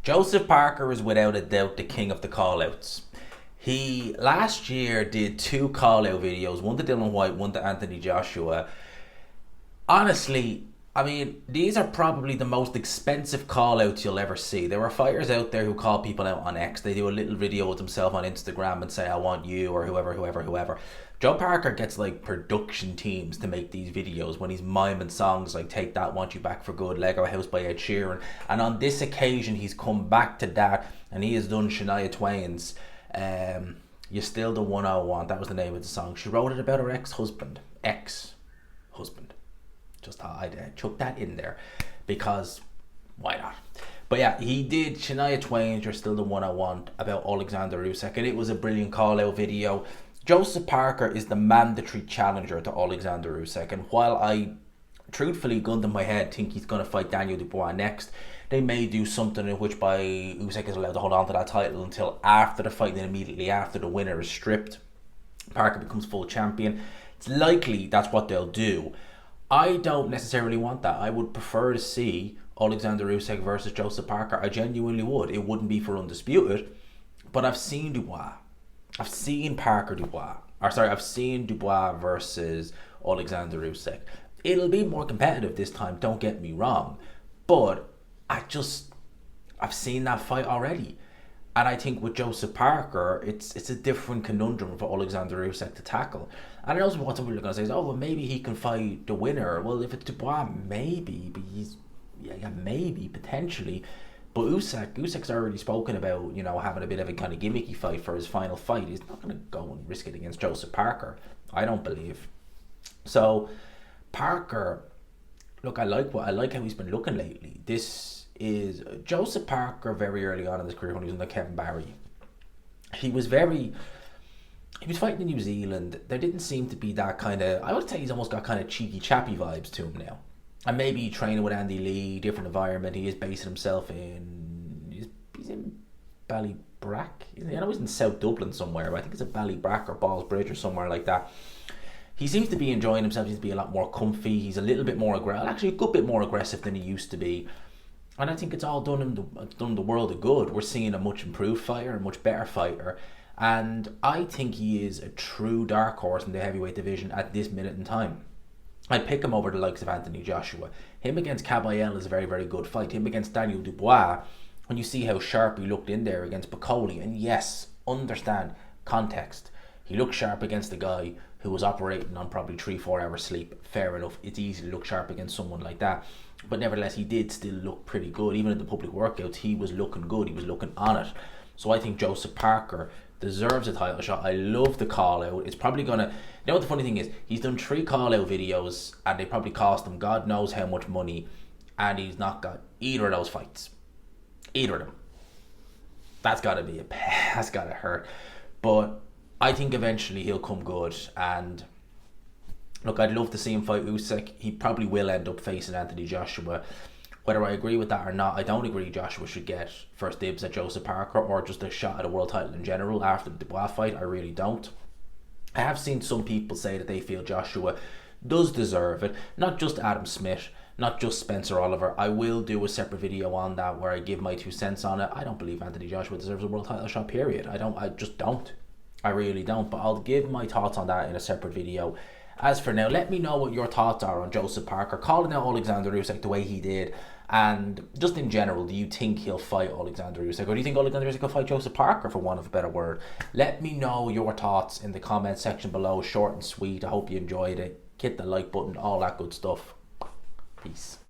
Joseph Parker is without a doubt the king of the call-outs. He last year did two call-out videos, one to Dylan White, one to Anthony Joshua. Honestly, I mean, these are probably the most expensive call-outs you'll ever see. There are fighters out there who call people out on X. They do a little video with themselves on Instagram and say, I want you, or whoever. Joe Parker gets like production teams to make these videos when he's miming songs like Take That, Want You Back for Good, Lego House by Ed Sheeran. And on this occasion, he's come back to that and he has done Shania Twain's You Still the One I Want. That was the name of the song. She wrote it about her ex-husband. Just thought I'd chuck that in there because why not? But yeah, he did Shania Twain's You're Still the One I Want about Oleksandr Usyk, and it was a brilliant call out video. Joseph Parker is the mandatory challenger to Oleksandr Usyk, and while I truthfully, gun to my head, think he's going to fight Daniel Dubois next, they may do something in which by Usyk is allowed to hold on to that title until after the fight, and then immediately after the winner is stripped, Parker becomes full champion. It's likely that's what they'll do. I don't necessarily want that. I would prefer to see Oleksandr Usyk versus Joseph Parker. I genuinely would. It wouldn't be for undisputed, but I've seen Dubois. I've seen I've seen Dubois versus Oleksandr Usyk. It'll be more competitive this time, don't get me wrong, but I've seen that fight already. And I think with Joseph Parker, it's a different conundrum for Oleksandr Usyk to tackle. And I know what some people are going to say is, oh, well, maybe he can fight the winner. Well, if it's Dubois, maybe, but maybe, potentially. But Usyk's already spoken about, having a bit of a kind of gimmicky fight for his final fight. He's not going to go and risk it against Joseph Parker, I don't believe. So, Parker, look, I like how he's been looking lately. This is Joseph Parker very early on in his career when he was under Kevin Barry. He was fighting in New Zealand. There didn't seem to be that kind of, I would say he's almost got kind of cheeky chappy vibes to him now. And maybe training with Andy Lee, different environment. He is basing himself he's in Ballybrack. I know he's in South Dublin somewhere, but I think it's a Ballybrack or Ballsbridge or somewhere like that. He seems to be enjoying himself. He seems to be a lot more comfy. He's a little bit more aggressive, actually a good bit more aggressive than he used to be. And I think it's all done the world of good. We're seeing a much improved fighter, a much better fighter. And I think he is a true dark horse in the heavyweight division at this minute in time. I'd pick him over the likes of Anthony Joshua. Him against Caballel is a very, very good fight. Him against Daniel Dubois, when you see how sharp he looked in there against Piccoli, and yes, understand context. He looked sharp against a guy who was operating on probably 3-4 hours sleep. Fair enough. It's easy to look sharp against someone like that. But nevertheless, he did still look pretty good. Even in the public workouts, he was looking good. He was looking on it. So I think Joseph Parker deserves a title shot. I love the call out. It's probably gonna, what the funny thing is, he's done 3 call out videos and they probably cost him God knows how much money, and he's not got either of those fights. Either of them. That's gotta hurt. But I think eventually he'll come good, and look, I'd love to see him fight Usyk. He probably will end up facing Anthony Joshua. Whether I agree with that or not, I don't agree Joshua should get first dibs at Joseph Parker or just a shot at a world title in general after the Dubois fight. I really don't. I have seen some people say that they feel Joshua does deserve it. Not just Adam Smith, not just Spencer Oliver. I will do a separate video on that where I give my 2 cents on it. I don't believe Anthony Joshua deserves a world title shot, period. I just don't. I really don't. But I'll give my thoughts on that in a separate video. As for now, let me know what your thoughts are on Joseph Parker calling out Oleksandr Usyk the way he did, and just in general, do you think he'll fight Oleksandr Usyk, or do you think Oleksandr Usyk will fight Joseph Parker, for want of a better word? Let me know your thoughts in the comment section below. Short and sweet. I hope you enjoyed it. Hit the like button, all that good stuff. Peace.